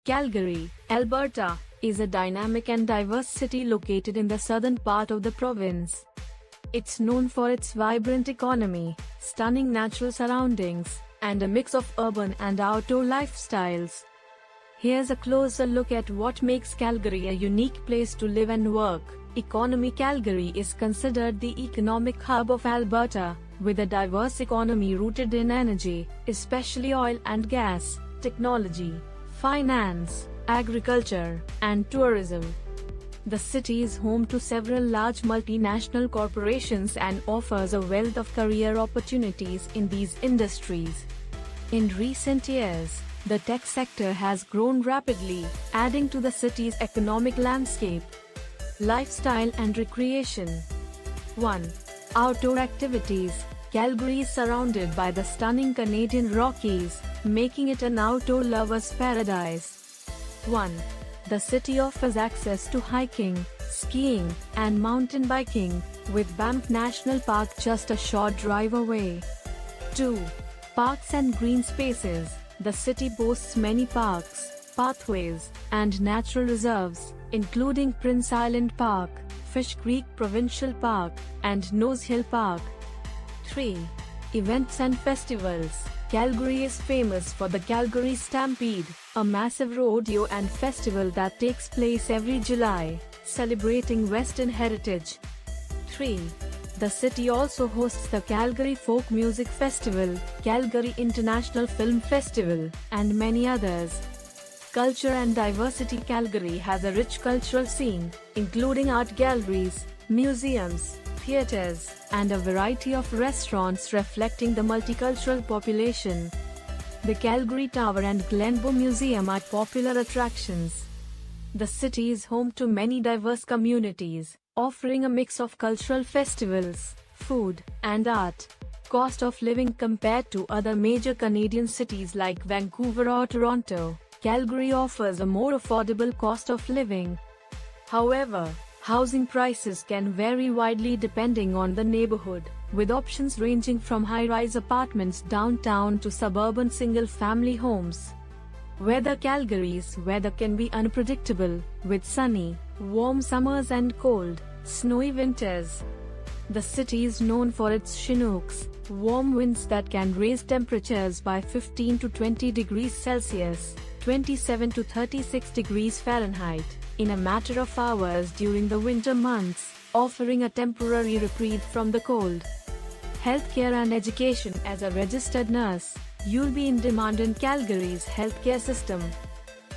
Calgary, Alberta, is a dynamic and diverse city located in the southern part of the province. It's known for its vibrant economy, stunning natural surroundings, and a mix of urban and outdoor lifestyles. Here's a closer look at what makes Calgary a unique place to live and work. Economy: Calgary is considered the economic hub of Alberta, with a diverse economy rooted in energy, especially oil and gas, technology, finance, agriculture, and tourism. The city is home to several large multinational corporations and offers a wealth of career opportunities in these industries. In recent years, the tech sector has grown rapidly, adding to the city's economic landscape. Lifestyle and recreation. 1. Outdoor activities. Calgary is surrounded by the stunning Canadian Rockies, making it an outdoor lover's paradise. 1. The city offers access to hiking, skiing, and mountain biking, with Banff National Park just a short drive away. 2. Parks and green spaces. The city boasts many parks, pathways, and natural reserves, including Prince Island Park, Fish Creek Provincial Park, and Nose Hill Park. 3. Events and festivals. Calgary is famous for the Calgary Stampede, a massive rodeo and festival that takes place every July, celebrating Western heritage. 3. The city also hosts the Calgary Folk Music Festival, Calgary International Film Festival, and many others. Culture and diversity. Calgary has a rich cultural scene, including art galleries, museums, theaters, and a variety of restaurants reflecting the multicultural population. The Calgary Tower and Glenbow Museum are popular attractions. The city is home to many diverse communities, offering a mix of cultural festivals, food, and art. Cost of living. Compared to other major Canadian cities like Vancouver or Toronto, Calgary offers a more affordable cost of living. However, housing prices can vary widely depending on the neighborhood, with options ranging from high-rise apartments downtown to suburban single-family homes. Weather. Calgary's weather can be unpredictable, with sunny, warm summers and cold, snowy winters. The city is known for its Chinooks, warm winds that can raise temperatures by 15 to 20 degrees Celsius, 27 to 36 degrees Fahrenheit, in a matter of hours during the winter months, offering a temporary reprieve from the cold. Healthcare and education. As a registered nurse, you'll be in demand in Calgary's healthcare system.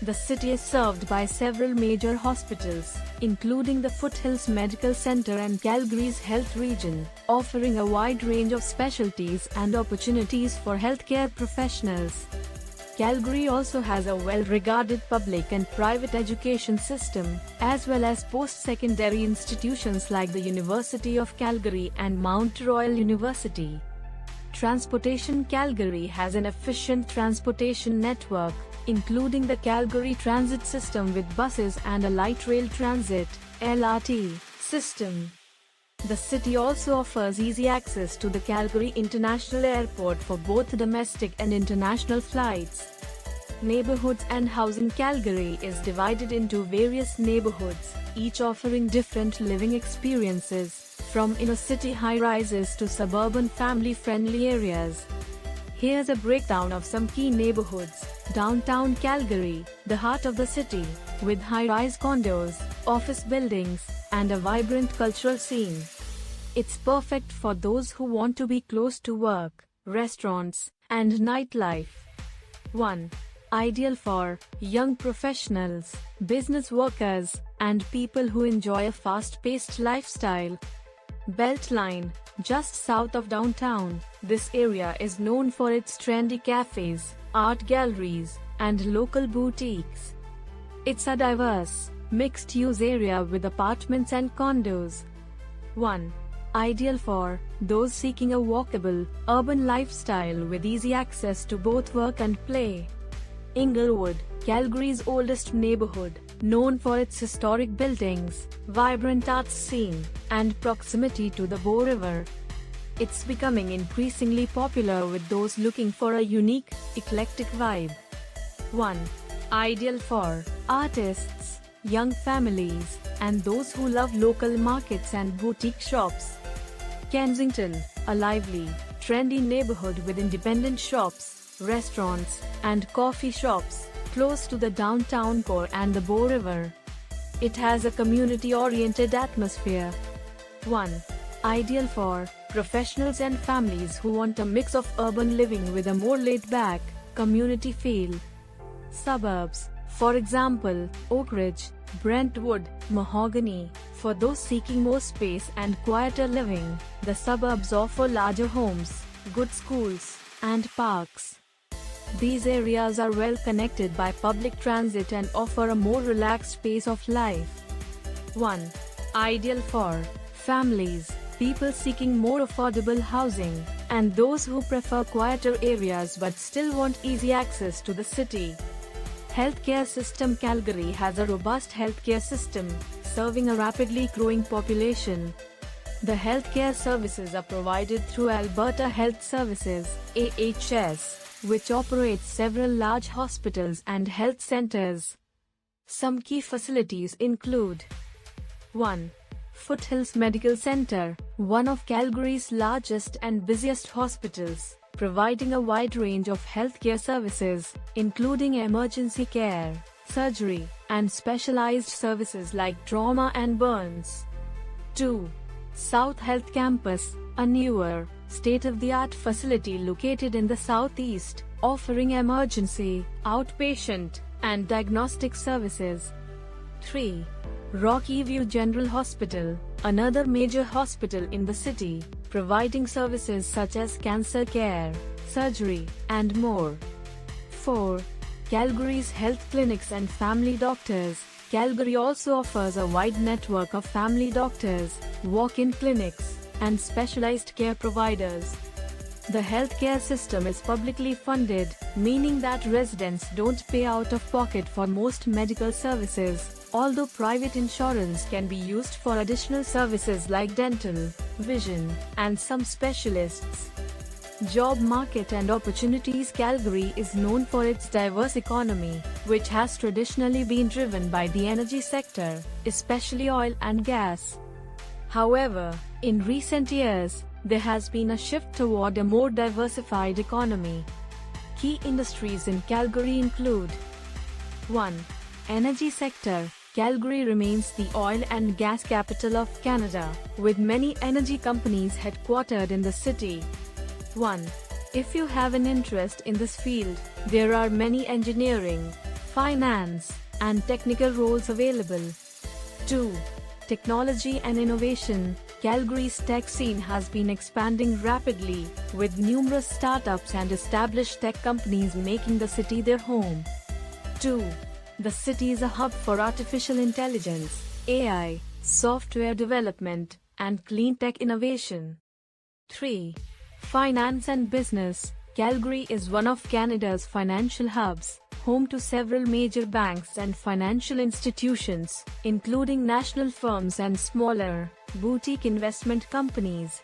The city is served by several major hospitals, including the Foothills Medical Center and Calgary's Health Region, offering a wide range of specialties and opportunities for healthcare professionals. Calgary also has a well-regarded public and private education system, as well as post-secondary institutions like the University of Calgary and Mount Royal University. Transportation. Calgary has an efficient transportation network, including the Calgary Transit System with buses and a light rail transit (LRT) system. The city also offers easy access to the Calgary International Airport for both domestic and international flights. Neighborhoods and housing. Calgary is divided into various neighborhoods, each offering different living experiences, from inner-city high-rises to suburban family-friendly areas. Here's a breakdown of some key neighborhoods. Downtown Calgary, the heart of the city, with high-rise condos, office buildings, and a vibrant cultural scene. It's perfect for those who want to be close to work, restaurants, and nightlife. 1. Ideal for young professionals, business workers, and people who enjoy a fast-paced lifestyle. Beltline, just south of downtown, this area is known for its trendy cafes, art galleries, and local boutiques. It's a diverse, mixed-use area with apartments and condos. 1. Ideal for those seeking a walkable, urban lifestyle with easy access to both work and play. Inglewood, Calgary's oldest neighborhood, known for its historic buildings, vibrant arts scene, and proximity to the Bow River. It's becoming increasingly popular with those looking for a unique, eclectic vibe. 1. Ideal for artists, young families, and those who love local markets and boutique shops. Kensington, a lively, trendy neighborhood with independent shops, restaurants, and coffee shops, close to the downtown core and the Bow River. It has a community-oriented atmosphere. 1. Ideal for professionals and families who want a mix of urban living with a more laid-back, community feel. Suburbs, for example, Oak Ridge, Brentwood, Mahogany. For those seeking more space and quieter living, the suburbs offer larger homes, good schools, and parks. These areas are well connected by public transit and offer a more relaxed pace of life. 1. Ideal for families, people seeking more affordable housing, and those who prefer quieter areas but still want easy access to the city. Healthcare system. Calgary has a robust healthcare system, serving a rapidly growing population. The healthcare services are provided through Alberta Health Services (AHS), which operates several large hospitals and health centers. Some key facilities include 1. Foothills Medical Center, one of Calgary's largest and busiest hospitals, providing a wide range of healthcare services, including emergency care, surgery, and specialized services like trauma and burns. 2. South Health Campus, a newer, state-of-the-art facility located in the southeast, offering emergency, outpatient, and diagnostic services. 3. Rocky View General Hospital, another major hospital in the city, providing services such as cancer care, surgery, and more. 4. Calgary's health clinics and family doctors. Calgary also offers a wide network of family doctors, walk-in clinics, and specialized care providers. The healthcare system is publicly funded, meaning that residents don't pay out of pocket for most medical services, although private insurance can be used for additional services like dental, vision, and some specialists. Job market and opportunities. Calgary is known for its diverse economy, which has traditionally been driven by the energy sector, especially oil and gas. However, in recent years, there has been a shift toward a more diversified economy. Key industries in Calgary include 1. Energy sector. Calgary remains the oil and gas capital of Canada, with many energy companies headquartered in the city. 1. If you have an interest in this field, there are many engineering, finance, and technical roles available. 2. Technology and innovation. Calgary's tech scene has been expanding rapidly, with numerous startups and established tech companies making the city their home. 2. The city is a hub for artificial intelligence, AI, software development, and clean tech innovation. 3. Finance and business. Calgary is one of Canada's financial hubs, home to several major banks and financial institutions, including national firms and smaller, boutique investment companies.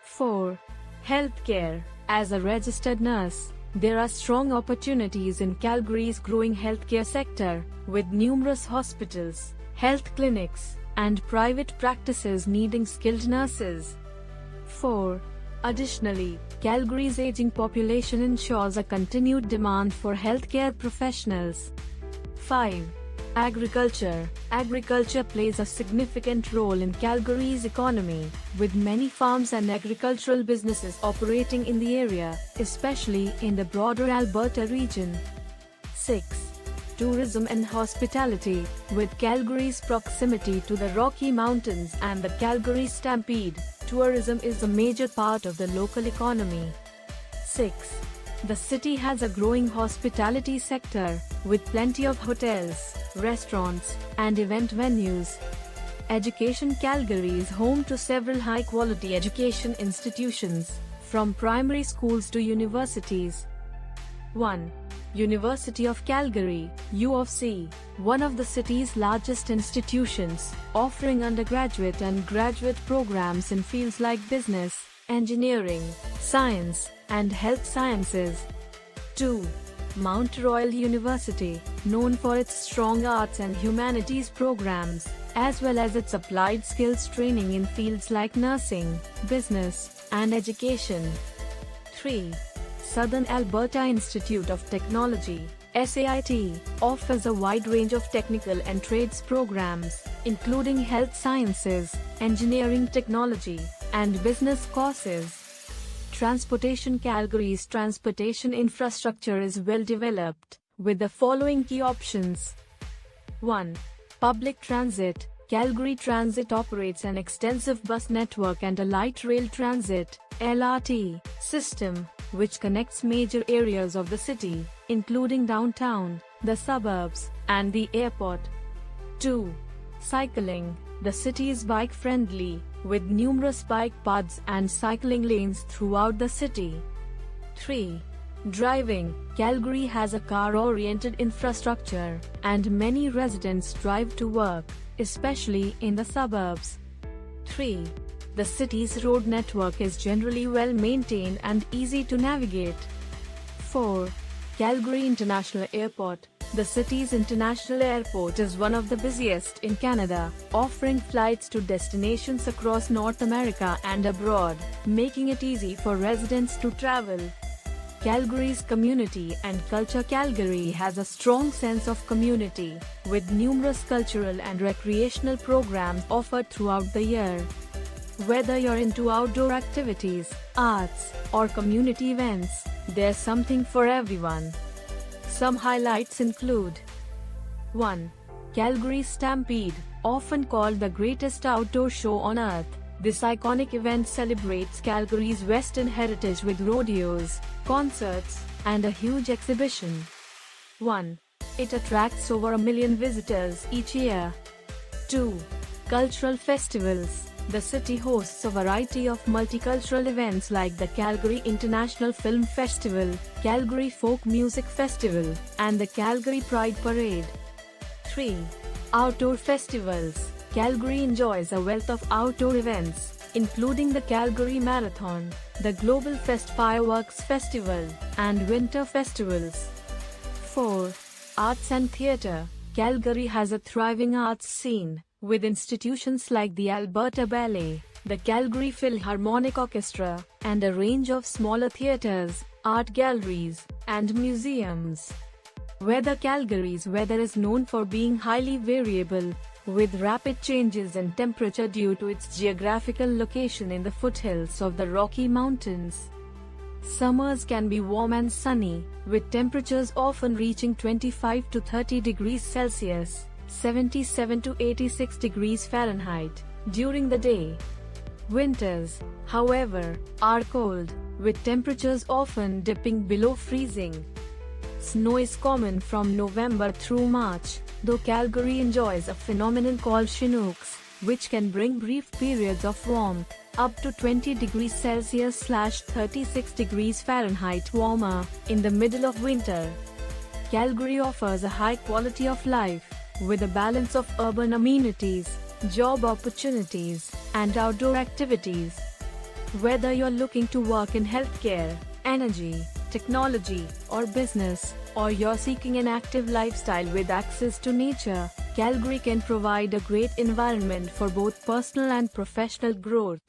4. Healthcare. As a registered nurse, there are strong opportunities in Calgary's growing healthcare sector, with numerous hospitals, health clinics, and private practices needing skilled nurses. 4. Additionally, Calgary's aging population ensures a continued demand for healthcare professionals. 5. Agriculture. Agriculture plays a significant role in Calgary's economy, with many farms and agricultural businesses operating in the area, especially in the broader Alberta region. 6. Tourism and hospitality. With Calgary's proximity to the Rocky Mountains and the Calgary Stampede, tourism is a major part of the local economy. 6. The city has a growing hospitality sector, with plenty of hotels, restaurants, and event venues. Education. Calgary is home to several high-quality education institutions, from primary schools to universities. 1. University of Calgary, U of C, one of the city's largest institutions, offering undergraduate and graduate programs in fields like business, engineering, science, and health sciences. 2. Mount Royal University, known for its strong arts and humanities programs, as well as its applied skills training in fields like nursing, business, and education. 3. Southern Alberta Institute of Technology, SAIT, offers a wide range of technical and trades programs, including health sciences, engineering technology, and business courses. Transportation: Calgary's transportation infrastructure is well developed, with the following key options. 1. Public transit. Calgary Transit operates an extensive bus network and a light rail transit (LRT) system, which connects major areas of the city, including downtown, the suburbs, and the airport. 2. Cycling. The city is bike-friendly, with numerous bike paths and cycling lanes throughout the city. 3. Driving. Calgary has a car-oriented infrastructure, and many residents drive to work, especially in the suburbs. 3. The city's road network is generally well maintained and easy to navigate. 4. Calgary International Airport. The city's international airport is one of the busiest in Canada, offering flights to destinations across North America and abroad, making it easy for residents to travel. Calgary's community and culture. Calgary has a strong sense of community, with numerous cultural and recreational programs offered throughout the year. Whether you're into outdoor activities, arts, or community events, there's something for everyone. Some highlights include: 1. Calgary Stampede, often called the greatest outdoor show on earth. This iconic event celebrates Calgary's Western heritage with rodeos, concerts, and a huge exhibition. 1. It attracts over 1 million visitors each year. 2. Cultural festivals. The city hosts a variety of multicultural events like the Calgary International Film Festival, Calgary Folk Music Festival, and the Calgary Pride Parade. 3. Outdoor festivals. Calgary enjoys a wealth of outdoor events, including the Calgary Marathon, the Global Fest Fireworks Festival, and winter festivals. 4. Arts and theatre. Calgary has a thriving arts scene, with institutions like the Alberta Ballet, the Calgary Philharmonic Orchestra, and a range of smaller theatres, art galleries, and museums. Weather. Calgary's weather is known for being highly variable, with rapid changes in temperature due to its geographical location in the foothills of the Rocky Mountains. Summers can be warm and sunny, with temperatures often reaching 25 to 30 degrees Celsius, 77 to 86 degrees Fahrenheit, during the day. Winters, however, are cold, with temperatures often dipping below freezing. Snow is common from November through March, though Calgary enjoys a phenomenon called Chinooks, which can bring brief periods of warmth, up to 20 degrees Celsius / 36 degrees Fahrenheit warmer, in the middle of winter. Calgary offers a high quality of life, with a balance of urban amenities, job opportunities, and outdoor activities. Whether you're looking to work in healthcare, energy, technology, or business, or you're seeking an active lifestyle with access to nature, Calgary can provide a great environment for both personal and professional growth.